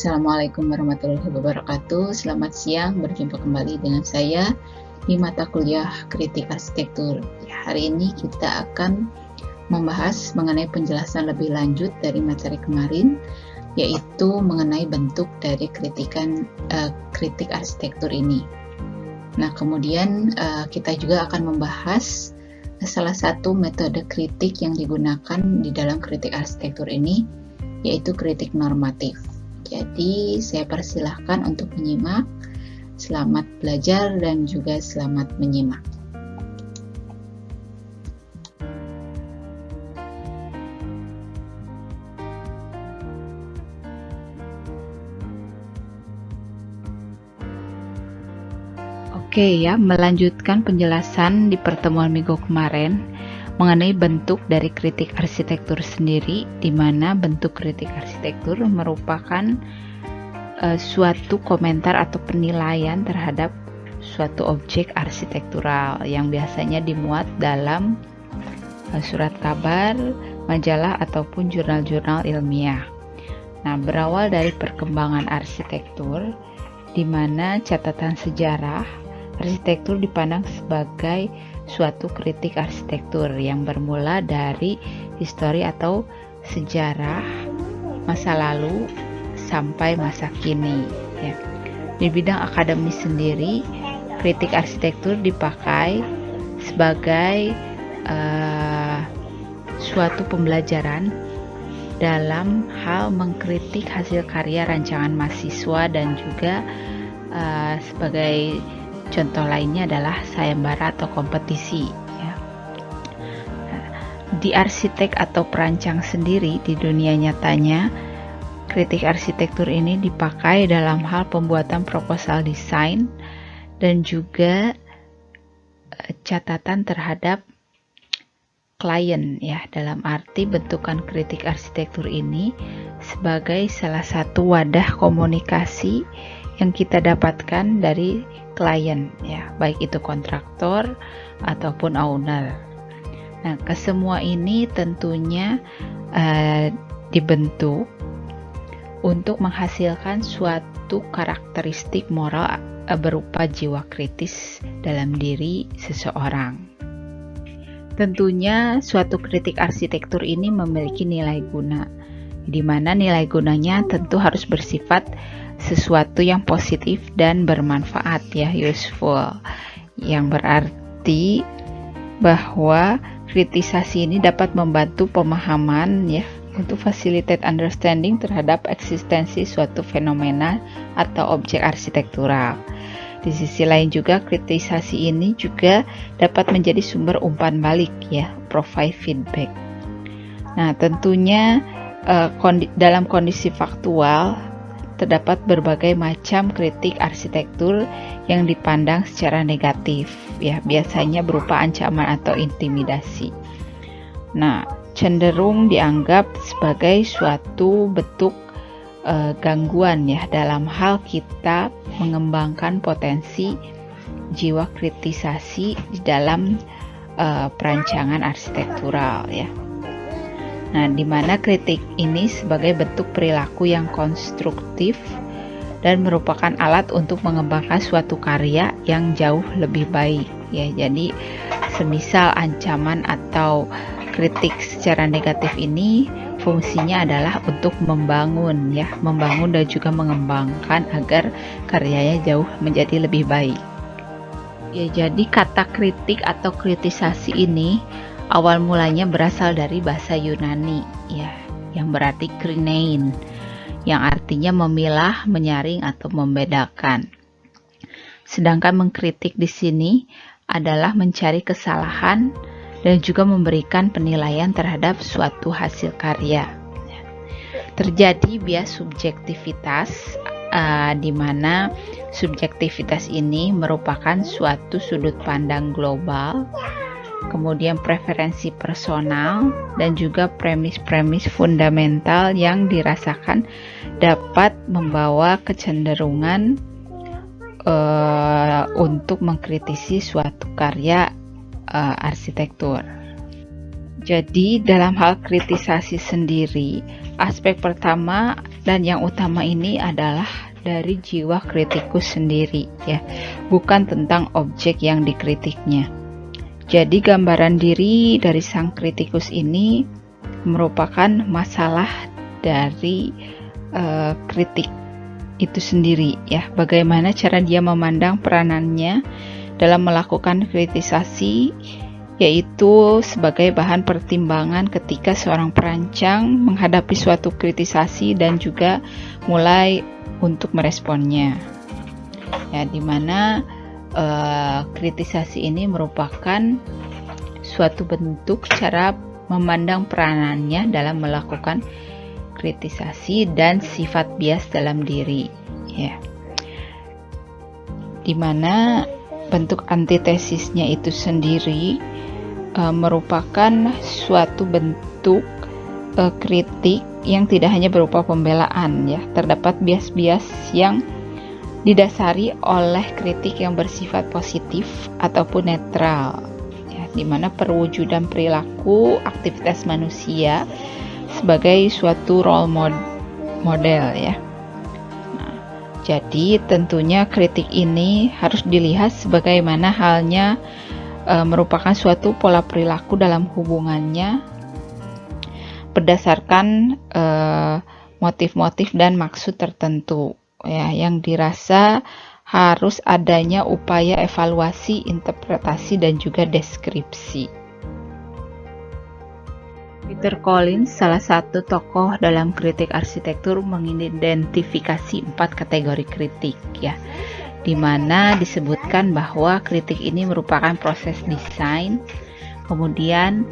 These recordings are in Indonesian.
Assalamualaikum warahmatullahi wabarakatuh. Selamat siang, berjumpa kembali dengan saya di mata kuliah Kritik Arsitektur. Hari ini kita akan membahas mengenai penjelasan lebih lanjut dari materi kemarin, yaitu mengenai bentuk dari kritik arsitektur ini. Nah, kemudian kita juga akan membahas salah satu metode kritik yang digunakan di dalam kritik arsitektur ini, yaitu kritik normatif. Jadi, saya persilahkan untuk menyimak. Selamat belajar dan juga selamat menyimak. Oke ya, melanjutkan penjelasan di pertemuan minggu kemarin mengenai bentuk dari kritik arsitektur sendiri, di mana bentuk kritik arsitektur merupakan suatu komentar atau penilaian terhadap suatu objek arsitektural yang biasanya dimuat dalam surat kabar, majalah, ataupun jurnal-jurnal ilmiah. Nah, berawal dari perkembangan arsitektur, di mana catatan sejarah, arsitektur dipandang sebagai suatu kritik arsitektur yang bermula dari histori atau sejarah masa lalu sampai masa kini. Ya. Di bidang akademis sendiri, kritik arsitektur dipakai sebagai suatu pembelajaran dalam hal mengkritik hasil karya rancangan mahasiswa, dan juga sebagai contoh lainnya adalah sayembara atau kompetisi. Ya. Di arsitek atau perancang sendiri, di dunia nyatanya, kritik arsitektur ini dipakai dalam hal pembuatan proposal desain dan juga catatan terhadap klien, ya, dalam arti bentukan kritik arsitektur ini sebagai salah satu wadah komunikasi yang kita dapatkan dari klien, ya, baik itu kontraktor ataupun owner. Nah, kesemua ini tentunya dibentuk untuk menghasilkan suatu karakteristik moral berupa jiwa kritis dalam diri seseorang. Tentunya suatu kritik arsitektur ini memiliki nilai guna, di mana nilai gunanya tentu harus bersifat sesuatu yang positif dan bermanfaat, ya, useful, yang berarti bahwa kritisasi ini dapat membantu pemahaman, ya, untuk facilitate understanding terhadap eksistensi suatu fenomena atau objek arsitektural. Di sisi lain juga, kritisasi ini juga dapat menjadi sumber umpan balik, ya, provide feedback. Nah, tentunya dalam kondisi faktual terdapat berbagai macam kritik arsitektur yang dipandang secara negatif, ya, biasanya berupa ancaman atau intimidasi. Nah, cenderung dianggap sebagai suatu bentuk gangguan, ya, dalam hal kita mengembangkan potensi jiwa kritisasi di dalam perancangan arsitektural, ya. Nah, di mana kritik ini sebagai bentuk perilaku yang konstruktif dan merupakan alat untuk mengembangkan suatu karya yang jauh lebih baik, ya. Jadi, semisal ancaman atau kritik secara negatif ini fungsinya adalah untuk membangun, ya, membangun dan juga mengembangkan agar karyanya jauh menjadi lebih baik. Ya, jadi kata kritik atau kritisasi ini awal mulanya berasal dari bahasa Yunani, ya, yang berarti krinein, yang artinya memilah, menyaring atau membedakan. Sedangkan mengkritik di sini adalah mencari kesalahan dan juga memberikan penilaian terhadap suatu hasil karya. Terjadi bias subjektivitas, di mana subjektivitas ini merupakan suatu sudut pandang global, kemudian preferensi personal, dan juga premis-premis fundamental yang dirasakan dapat membawa kecenderungan untuk mengkritisi suatu karya arsitektur. Jadi dalam hal kritisasi sendiri Aspek pertama dan yang utama ini adalah dari jiwa kritikus sendiri ya, bukan tentang objek yang dikritiknya. Jadi gambaran diri dari sang kritikus ini merupakan masalah dari kritik itu sendiri ya, bagaimana cara dia memandang peranannya dalam melakukan kritisasi, yaitu sebagai bahan pertimbangan ketika seorang perancang menghadapi suatu kritisasi dan juga mulai untuk meresponnya. Ya, dimana kritisasi ini merupakan suatu bentuk cara memandang peranannya dalam melakukan kritisasi dan sifat bias dalam diri. Ya, dimana bentuk antitesisnya itu sendiri merupakan suatu bentuk kritik yang tidak hanya berupa pembelaan ya. Terdapat bias-bias yang didasari oleh kritik yang bersifat positif ataupun netral ya, di mana perwujudan perilaku aktivitas manusia sebagai suatu role model ya. Nah, jadi tentunya kritik ini harus dilihat sebagaimana halnya merupakan suatu pola perilaku dalam hubungannya berdasarkan motif-motif dan maksud tertentu ya, yang dirasa harus adanya upaya evaluasi, interpretasi dan juga deskripsi. Peter Collins, salah satu tokoh dalam kritik arsitektur, mengidentifikasi 4 kategori kritik ya, di mana disebutkan bahwa kritik ini merupakan proses desain, kemudian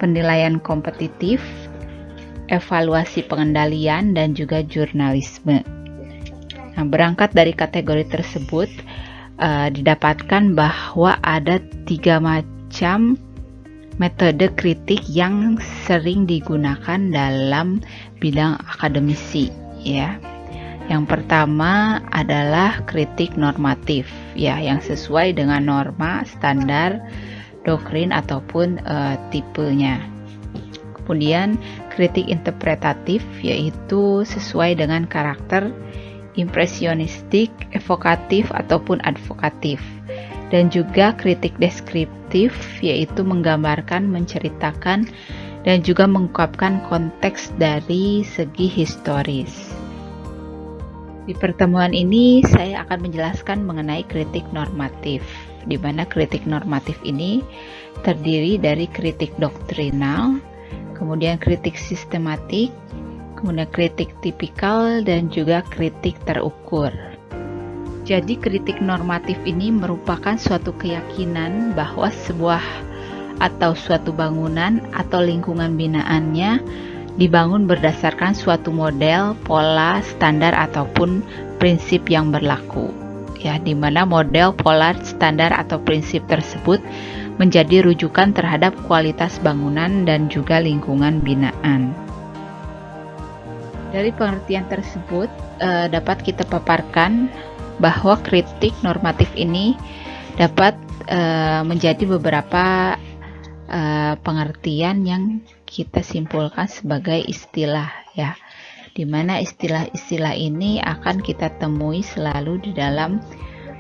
penilaian kompetitif, evaluasi pengendalian, dan juga jurnalisme. Nah, berangkat dari kategori tersebut, didapatkan bahwa ada 3 macam metode kritik yang sering digunakan dalam bidang akademisi ya. Yang pertama adalah kritik normatif ya, yang sesuai dengan norma, standar, doktrin ataupun tipenya. Kemudian kritik interpretatif, yaitu sesuai dengan karakter, impresionistik, evokatif ataupun advokatif. Dan juga kritik deskriptif, yaitu menggambarkan, menceritakan dan juga mengungkapkan konteks dari segi historis. Di pertemuan ini saya akan menjelaskan mengenai kritik normatif, di mana kritik normatif ini terdiri dari kritik doktrinal, kemudian kritik sistematik, kemudian kritik tipikal, dan juga kritik terukur. Jadi kritik normatif ini merupakan suatu keyakinan bahwa sebuah atau suatu bangunan atau lingkungan binaannya dibangun berdasarkan suatu model, pola, standar ataupun prinsip yang berlaku. Ya, di mana model, pola, standar atau prinsip tersebut menjadi rujukan terhadap kualitas bangunan dan juga lingkungan binaan. Dari pengertian tersebut dapat kita paparkan bahwa kritik normatif ini dapat menjadi beberapa pengertian yang kita simpulkan sebagai istilah ya, di mana istilah-istilah ini akan kita temui selalu di dalam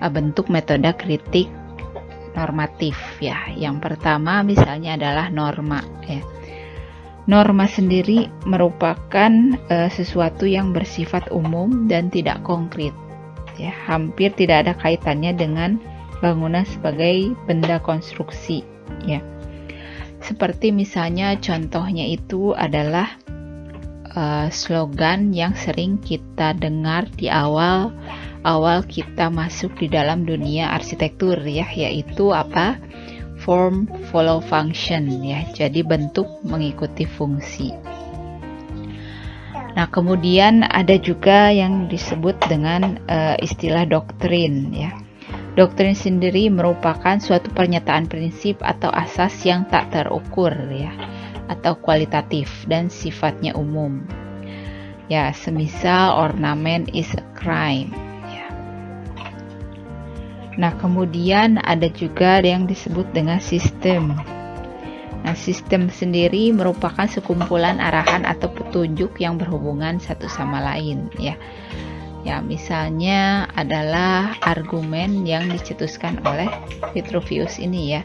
bentuk metode kritik normatif ya. Yang pertama misalnya adalah norma ya. Norma sendiri merupakan sesuatu yang bersifat umum dan tidak konkret ya, hampir tidak ada kaitannya dengan bangunan sebagai benda konstruksi ya. Seperti misalnya contohnya itu adalah slogan yang sering kita dengar di awal kita masuk di dalam dunia arsitektur ya, yaitu apa? Form follow function ya. Jadi bentuk mengikuti fungsi. Nah, kemudian ada juga yang disebut dengan istilah doktrin ya. Doktrin sendiri merupakan suatu pernyataan prinsip atau asas yang tak terukur ya, atau kualitatif dan sifatnya umum. Ya, semisal ornament is a crime ya. Nah, kemudian ada juga yang disebut dengan sistem. Nah, sistem sendiri merupakan sekumpulan arahan atau petunjuk yang berhubungan satu sama lain, ya. Ya, misalnya adalah argumen yang dicetuskan oleh Vitruvius ini, ya.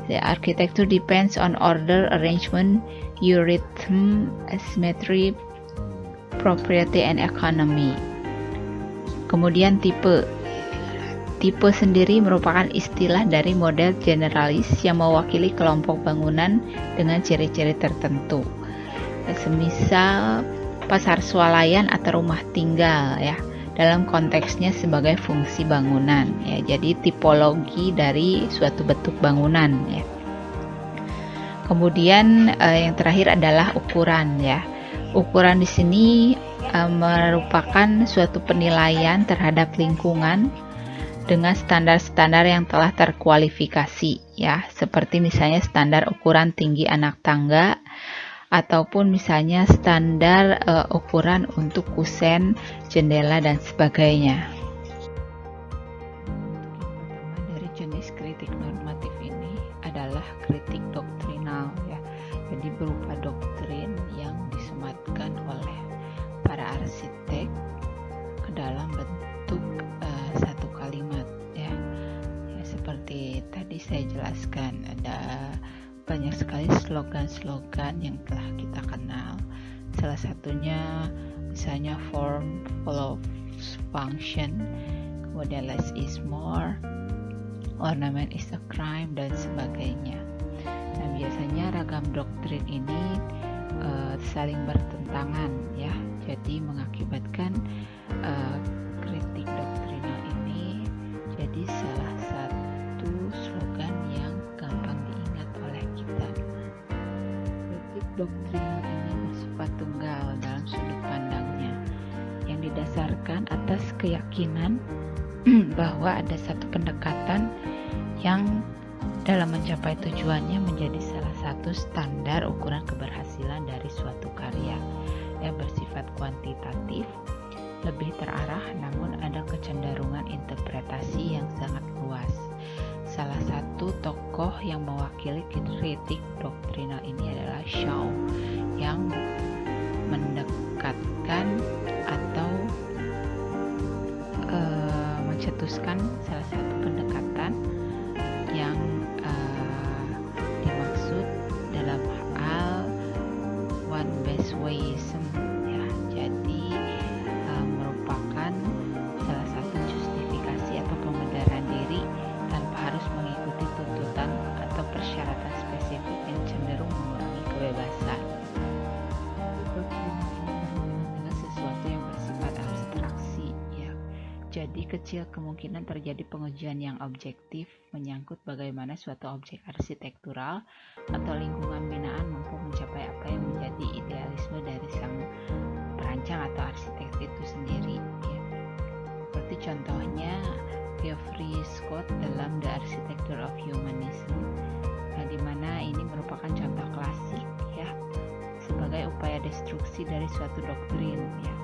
The architecture depends on order, arrangement, eurythmy, symmetry, propriety, and economy. Kemudian tipe sendiri merupakan istilah dari model generalis yang mewakili kelompok bangunan dengan ciri-ciri tertentu. Semisal pasar swalayan atau rumah tinggal, ya, dalam konteksnya sebagai fungsi bangunan, ya. Jadi tipologi dari suatu bentuk bangunan, ya. Kemudian yang terakhir adalah ukuran, ya. Ukuran di sini merupakan suatu penilaian terhadap lingkungan dengan standar-standar yang telah terkualifikasi, ya, seperti misalnya standar ukuran tinggi anak tangga, ataupun misalnya standar ukuran untuk kusen, jendela, dan sebagainya. Pertama dari jenis kritik normatif ini adalah kritik doktrinal, ya. Jadi berupa doktrin yang disematkan oleh para arsitek ke dalam bentuk satu kalimat, ya. Seperti tadi saya jelaskan, ada banyak sekali slogan-slogan yang telah kita kenal. Salah satunya misalnya form follows function, kemudian less is more, ornament is a crime, dan sebagainya. Nah, biasanya ragam doktrin ini saling bertentangan, ya. Jadi mengakibatkan kritik doktrinal ini jadi salah satu slogan yang gampang diingat oleh kita. Kritik doktrinal ini bersifat tunggal dalam sudut pandangnya, yang didasarkan atas keyakinan bahwa ada satu pendekatan yang dalam mencapai tujuannya menjadi salah satu standar ukuran keberhasilan dari suatu karya yang bersifat kuantitatif, lebih terarah, namun ada kecenderungan interpretasi yang sangat luas. Salah satu tokoh yang mewakili kritik doktrinal ini adalah Shaw, yang mendekatkan atau mencetuskan salah satu pendekatan yang dimaksud dalam hal one best wayism, ya. Jadi merupakan salah satu justifikasi atau pembenaran diri tanpa harus mengikuti tuntutan atau persyaratan spesifik yang cenderung mengurangi kebebasan. Dengan sesuatu yang bersifat abstraksi, ya. Jadi kecil kemungkinan terjadi pengujian yang objektif menyangkut bagaimana suatu objek arsitektural atau lingkungan binaan mampu mencapai apa yang menjadi idealisme dari sang perancang atau arsitek itu sendiri, ya. Seperti contohnya Geoffrey Scott dalam The Architecture of Humanism, di mana ini merupakan contoh klasik, ya, sebagai upaya destruksi dari suatu doktrin, ya.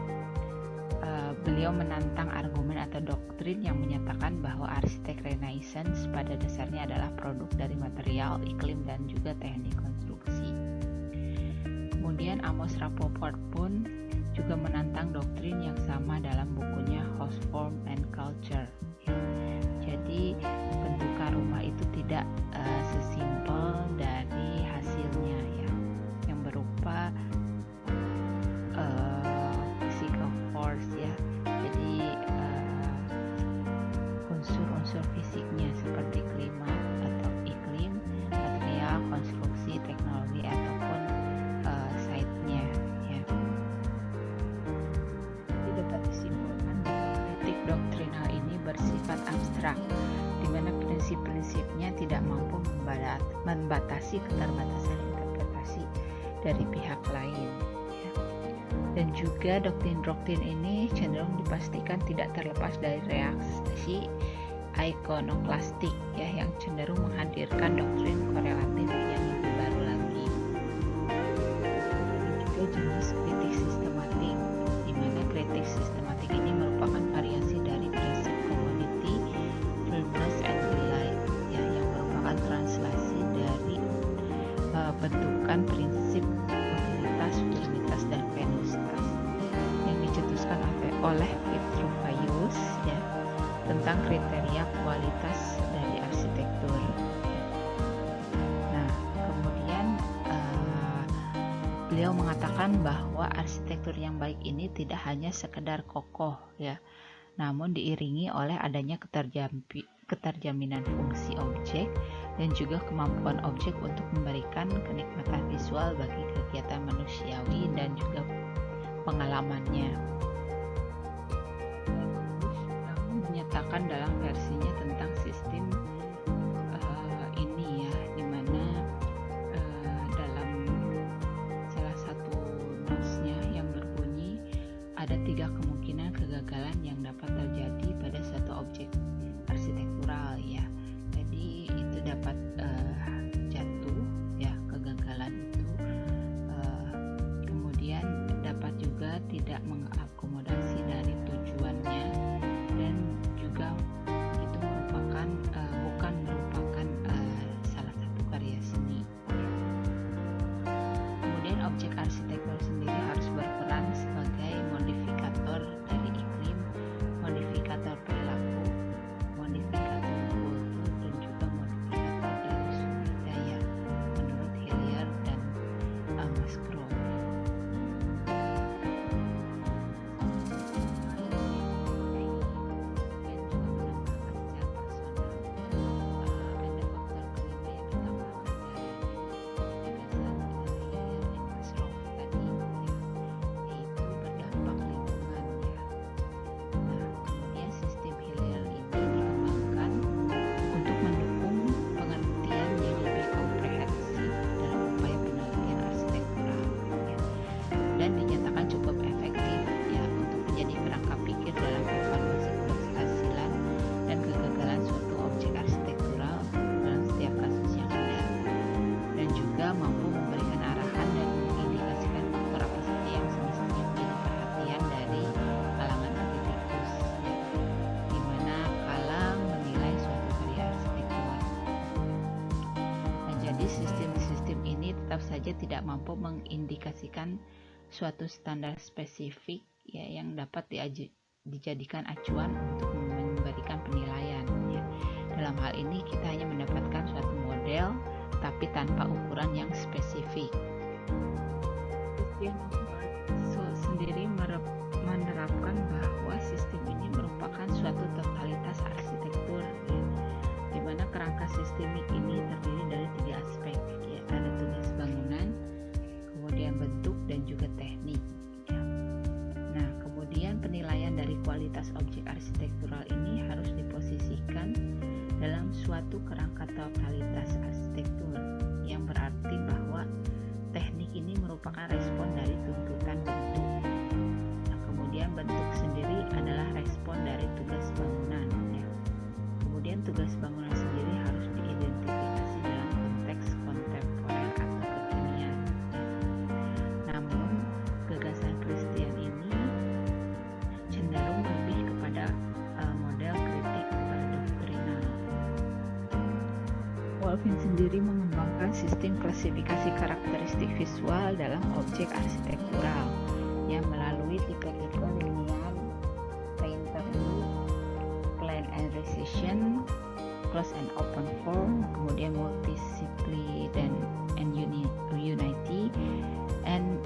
Beliau menantang argumen atau doktrin yang menyatakan bahwa arsitek Renaissance pada dasarnya adalah produk dari material, iklim, dan juga teknik konstruksi. Kemudian Amos Rapoport pun juga menantang doktrin yang sama dalam bukunya House Form and Culture. Jadi bentukan rumah itu tidak sesimpel dari hasilnya, ya, yang berupa physical force, ya. Jadi unsur-unsur fisiknya seperti klimat atau iklim, material, konstruksi, teknologi, ataupun site-nya, ya. Jadi dapat disimpulkan bahwa kritik doktrinal ini bersifat abstrak, di mana prinsip-prinsipnya tidak mampu membatasi keterbatasan interpretasi dari pihak lain, ya. Dan juga doktrin-doktrin ini cenderung dipastikan tidak terlepas dari reaksi ikonoklastik, ya, yang cenderung menghadirkan doktrin korelatif yang lebih baru lagi. Dan juga jenis kritik sistematik, di mana kritik sistematik ini merupakan variasi dari prinsip community, firmness, and delight, ya, yang merupakan translasi dari pembentukan prinsip utilitas, firmitas, dan venustas yang dicetuskan oleh Vitruvius ya, tentang kriteria kualitas dari arsitektur. Nah, kemudian beliau mengatakan bahwa arsitektur yang baik ini tidak hanya sekedar kokoh ya, namun diiringi oleh adanya keterjaminan fungsi objek dan juga kemampuan objek untuk memberikan kenikmatan visual bagi kegiatan manusiawi dan juga pengalamannya. Menyatakan dalam versinya tentang sistem ini ya, dimana dalam salah satu notes-nya yang berbunyi ada 3 kemungkinan kegagalan yang dapat terjadi pada suatu objek arsitektural ya. Jadi itu dapat jatuh ya, kegagalan itu kemudian dapat juga tidak mengakomodasi dari tujuannya, dan juga itu merupakan bukan merupakan salah satu karya seni. Kemudian objek arsitektur sendiri harus berperan sebagai modifikator dari iklim, modifikator perilaku, modifikator kultur, dan juga modifikator dari sumber daya menurut Hillier dan Musgrove. Dan dinyatakan cukup efektif ya untuk menjadi kerangka pikir dalam evaluasi keberhasilan dan kegagalan suatu objek arsitektural dalam setiap kasus yang ada, dan juga mampu memberikan arahan dan mengindikasikan faktor apa saja yang semestinya menjadi perhatian dari kalangan kritikus ya, dimana kalang menilai suatu karya arsitektur. Nah, jadi sistem-sistem ini tetap saja tidak mampu mengindikasikan suatu standar spesifik ya yang dapat dijadikan acuan untuk memberikan penilaian ya. Dalam hal ini kita hanya mendapatkan suatu model tapi tanpa ukuran yang spesifik. Sendiri menerapkan bahwa sistem ini merupakan suatu totalitas arsitektur ya, di mana kerangka sistemik ini terdiri dari 3 aspek ya, ada tugas bangunan, kemudian bentuk, dan juga teknik ya. Nah, kemudian penilaian dari kualitas objek arsitektural ini harus diposisikan dalam suatu kerangka totalitas arsitektur, yang berarti bahwa teknik ini merupakan respon dari tuntutan bentuk. Nah, kemudian bentuk sendiri adalah respon dari tugas bangunan ya. Kemudian tugas bangunan sendiri harus diidentifikasi dalam konteks kontemporer atau kekinian. Namun, gagasan Christian ini cenderung lebih kepada model kritik doktrinal. Wolfing sendiri mengembangkan sistem klasifikasi karakteristik visual dalam objek arsitektural yang melalui tipe-tipe linear, painterly, plan and precision, close and open form, kemudian multiplicity dan unity, and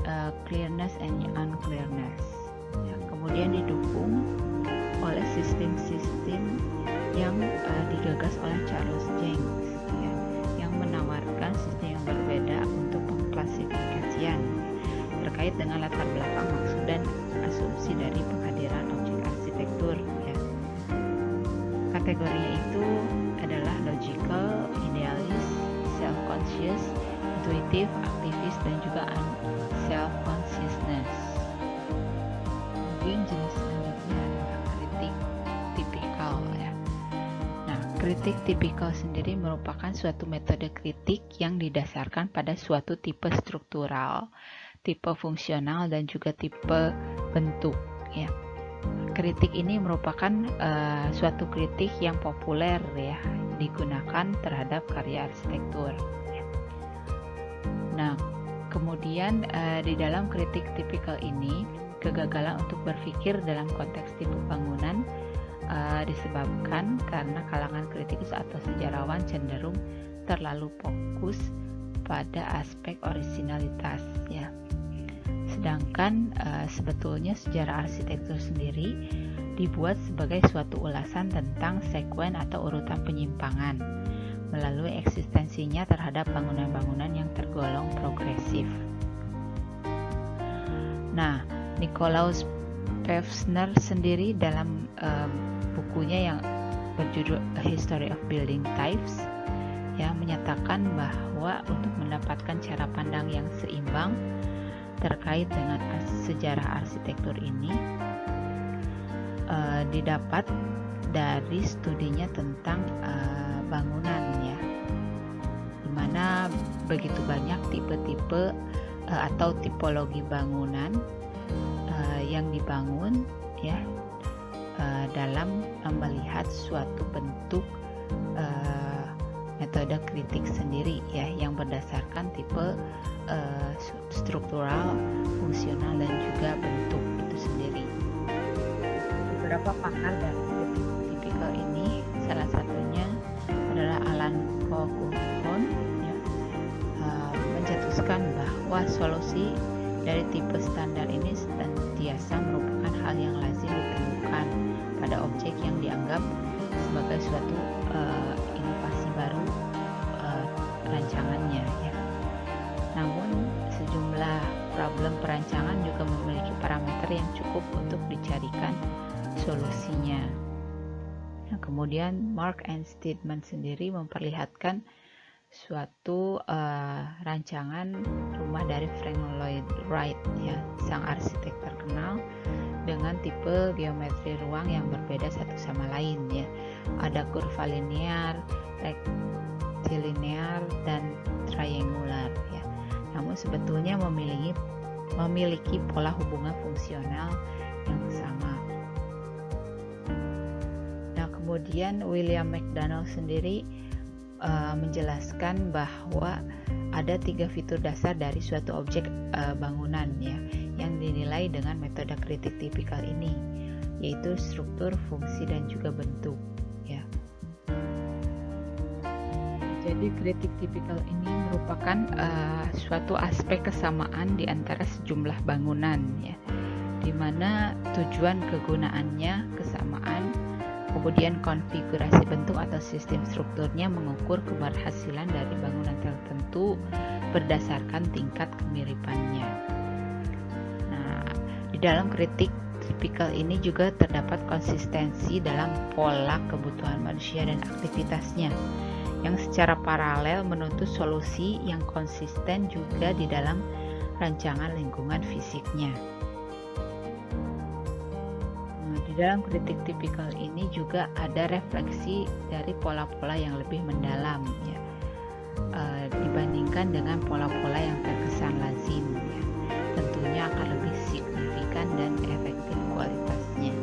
clearness and unclearness ya, kemudian didukung oleh sistem-sistem yang digagas oleh Charles Jencks ya, yang menawarkan sistem yang berbeda untuk pengklasifikasian terkait dengan latar belakang maksud dan asumsi dari penghadiran objek arsitektur ya. Kategorinya itu adalah logical, idealist, self-conscious, intuitive, aktivis, dan juga self-consciousness. Kemudian jenis selanjutnya adalah kritik tipikal ya. Nah, kritik tipikal sendiri merupakan suatu metode kritik yang didasarkan pada suatu tipe struktural, tipe fungsional, dan juga tipe bentuk ya. Kritik ini merupakan suatu kritik yang populer ya, digunakan terhadap karya arsitektur ya. Nah, kemudian di dalam kritik tipikal ini, kegagalan untuk berpikir dalam konteks tipe bangunan disebabkan karena kalangan kritikus atau sejarawan cenderung terlalu fokus pada aspek orisinalitas, ya. Sedangkan sebetulnya sejarah arsitektur sendiri dibuat sebagai suatu ulasan tentang sekuen atau urutan penyimpangan melalui eksistensinya terhadap bangunan-bangunan yang tergolong progresif. Nah, Nikolaus Pevsner sendiri dalam bukunya yang berjudul A History of Building Types, ya, menyatakan bahwa untuk mendapatkan cara pandang yang seimbang terkait dengan sejarah arsitektur ini didapat dari studinya tentang bangunan, ya, dimana begitu banyak tipe-tipe atau tipologi bangunan yang dibangun, ya, dalam melihat suatu bentuk metode kritik sendiri, ya, yang berdasarkan tipe struktural, fungsional, dan juga bentuk itu sendiri. Beberapa pakar dari kritik tipikal ini, salah satunya adalah Alan Kohn, ya, mencetuskan bahwa solusi dari tipe standar ini senantiasa merupakan hal yang lazim ditemukan pada objek yang dianggap sebagai suatu inovasi baru rancangannya, ya. Namun sejumlah problem perancangan juga memiliki parameter yang cukup untuk dicarikan solusinya. Nah, kemudian Mark and Steadman sendiri memperlihatkan suatu rancangan rumah dari Frank Lloyd Wright, ya, sang arsitek terkenal, dengan tipe geometri ruang yang berbeda satu sama lain, ya. Ada kurva linear, rektilinear, dan triangular, ya. Namun sebetulnya memiliki pola hubungan fungsional yang sama. Nah, kemudian William McDonald sendiri menjelaskan bahwa ada 3 fitur dasar dari suatu objek bangunan, ya, yang dinilai dengan metode kritik tipikal ini, yaitu struktur, fungsi, dan juga bentuk, ya. Jadi kritik tipikal ini merupakan suatu aspek kesamaan di antara sejumlah bangunan, ya, di mana tujuan kegunaannya kesamaan. Kemudian konfigurasi bentuk atau sistem strukturnya mengukur keberhasilan dari bangunan tertentu berdasarkan tingkat kemiripannya. Nah, di dalam kritik tipikal ini juga terdapat konsistensi dalam pola kebutuhan manusia dan aktivitasnya, yang secara paralel menuntut solusi yang konsisten juga di dalam rancangan lingkungan fisiknya. Di dalam kritik tipikal ini juga ada refleksi dari pola-pola yang lebih mendalam, ya, dibandingkan dengan pola-pola yang terkesan lazim, ya. Tentunya akan lebih signifikan dan efektif kualitasnya.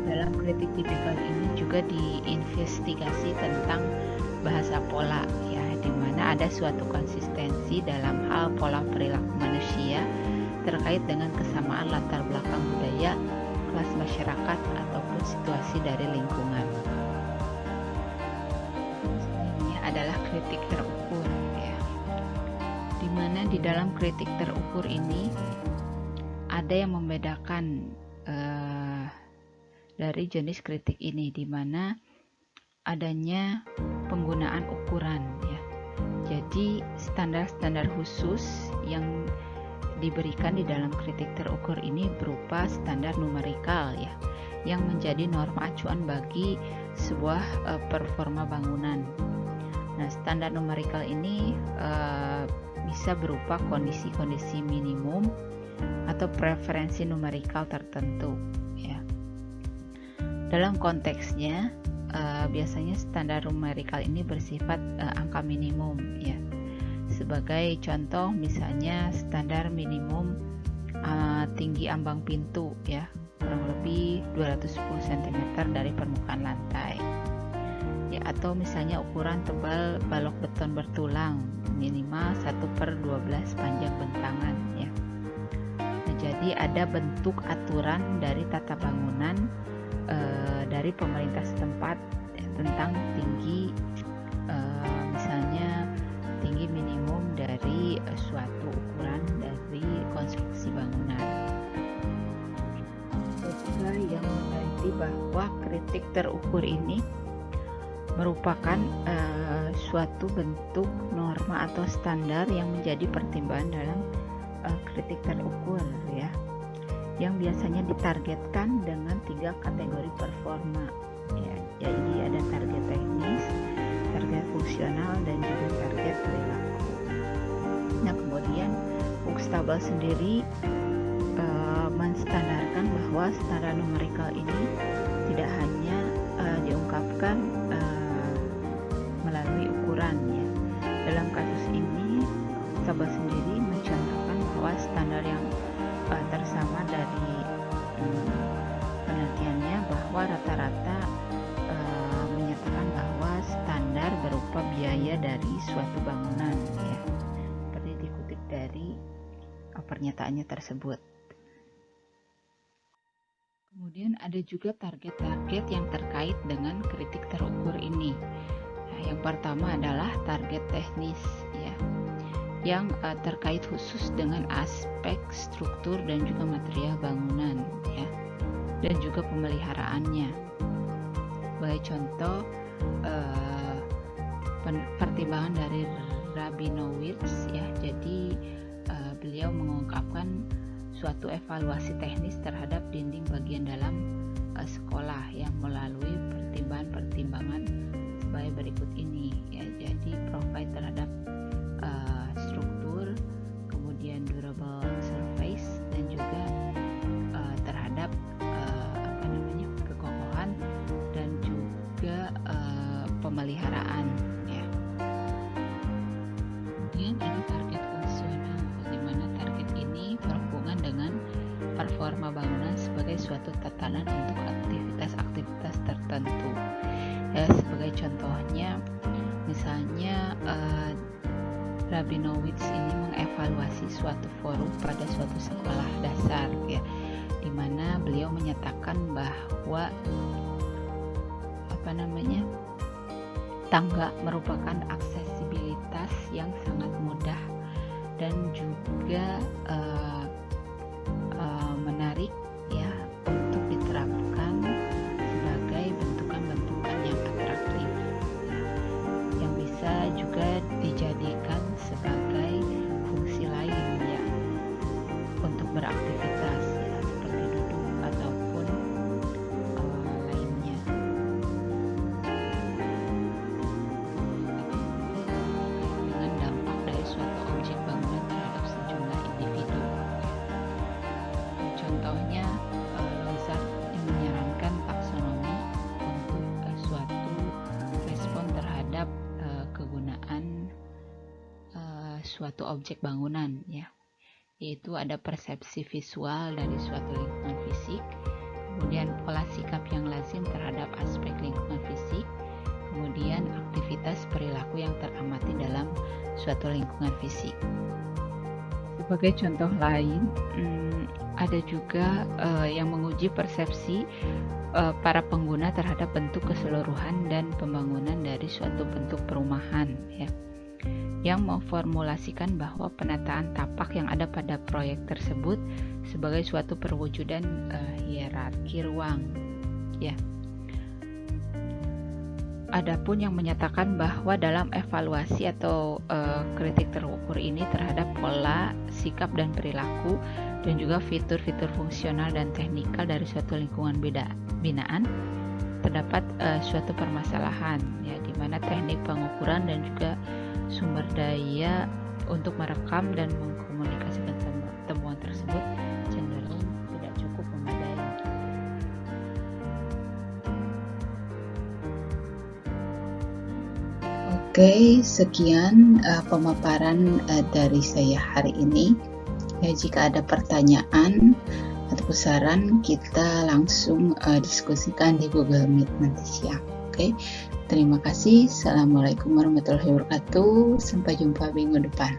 Dalam kritik tipikal ini juga diinvestigasi tentang bahasa pola, ya, di mana ada suatu konsistensi dalam hal pola perilaku manusia terkait dengan kesamaan latar belakang budaya, kelas masyarakat, ataupun situasi dari lingkungan. Ini adalah kritik terukur, ya, di mana di dalam kritik terukur ini ada yang membedakan dari jenis kritik ini, di mana adanya penggunaan ukuran, ya. Jadi standar-standar khusus yang diberikan di dalam kritik terukur ini berupa standar numerikal, ya, yang menjadi norma acuan bagi sebuah performa bangunan. Nah, standar numerikal ini bisa berupa kondisi-kondisi minimum atau preferensi numerikal tertentu, ya. Dalam konteksnya biasanya standar numerikal ini bersifat angka minimum, ya. Sebagai contoh, misalnya standar minimum tinggi ambang pintu, ya, kurang lebih 210 cm dari permukaan lantai. ya, atau misalnya ukuran tebal balok beton bertulang minimal 1/12 panjang bentangan ya. Nah, jadi ada bentuk aturan dari tata bangunan dari pemerintah setempat ya, tentang tinggi misalnya tinggi minimum dari suatu ukuran dari konstruksi bangunan. Juga yang meneliti bahwa kritik terukur ini merupakan suatu bentuk norma atau standar yang menjadi pertimbangan dalam kritik terukur ya, yang biasanya ditargetkan dengan 3 kategori performa ya. Jadi ada target teknis, target fungsional, dan juga target perilaku. Nah, kemudian Huxtable sendiri menstandarkan bahwa standar numerikal ini tidak hanya diungkapkan melalui ukuran ya. Dalam kasus ini Huxtable sendiri mencontohkan bahwa standar yang tersama dari penelitiannya bahwa rata-rata menyatakan bahwa standar berupa biaya dari suatu bangunan ya, seperti dikutip dari pernyataannya tersebut. Kemudian ada juga target-target yang terkait dengan kritik terukur ini. Nah, yang pertama adalah target teknis ya, yang terkait khusus dengan aspek struktur dan juga material bangunan ya, dan juga pemeliharaannya. Sebagai contoh pertimbangan dari Rabinowitz ya, jadi beliau mengungkapkan suatu evaluasi teknis terhadap dinding bagian dalam sekolah yang melalui pertimbangan-pertimbangan sebagai berikut ini ya. Jadi provide terhadap struktur, kemudian durable surface, dan juga terhadap kekokohan dan juga pemeliharaan ya. Kemudian ada target fungsional, di mana target ini berhubungan dengan performa bangunan sebagai suatu tatanan untuk aktivitas-aktivitas tertentu ya. Sebagai contohnya misalnya Rabinowitz ini mengevaluasi suatu forum pada suatu sekolah dasar ya, di mana beliau menyatakan bahwa tangga merupakan aksesibilitas yang sangat mudah dan juga menarik ya untuk diterapkan sebagai bentukan-bentukan yang atraktif yang bisa juga dijadikan sebagai fungsi lain ya untuk beraktivitas ya, seperti duduk ataupun lainnya. Dengan dampak dari suatu objek bangunan terhadap sejumlah individu. Contohnya Lazard yang menyarankan taksonomi untuk suatu respon terhadap kegunaan suatu objek bangunan ya, yaitu ada persepsi visual dari suatu lingkungan fisik, kemudian pola sikap yang lazim terhadap aspek lingkungan fisik, kemudian aktivitas perilaku yang teramati dalam suatu lingkungan fisik. Sebagai contoh lain, ada juga yang menguji persepsi para pengguna terhadap bentuk keseluruhan dan pembangunan dari suatu bentuk perumahan ya, yang memformulasikan bahwa penataan tapak yang ada pada proyek tersebut sebagai suatu perwujudan hierarki ruang ya. Adapun yang menyatakan bahwa dalam evaluasi atau kritik terukur ini terhadap pola, sikap, dan perilaku, dan juga fitur-fitur fungsional dan teknikal dari suatu lingkungan binaan, terdapat suatu permasalahan ya, di mana teknik pengukuran dan juga sumber daya untuk merekam dan mengkomunikasikan temuan tersebut cenderung tidak cukup memadai. Oke, sekian pemaparan dari saya hari ini. Ya, jika ada pertanyaan atau saran, kita langsung diskusikan di Google Meet nanti siang. Oke, terima kasih. Assalamualaikum warahmatullahi wabarakatuh. Sampai jumpa minggu depan.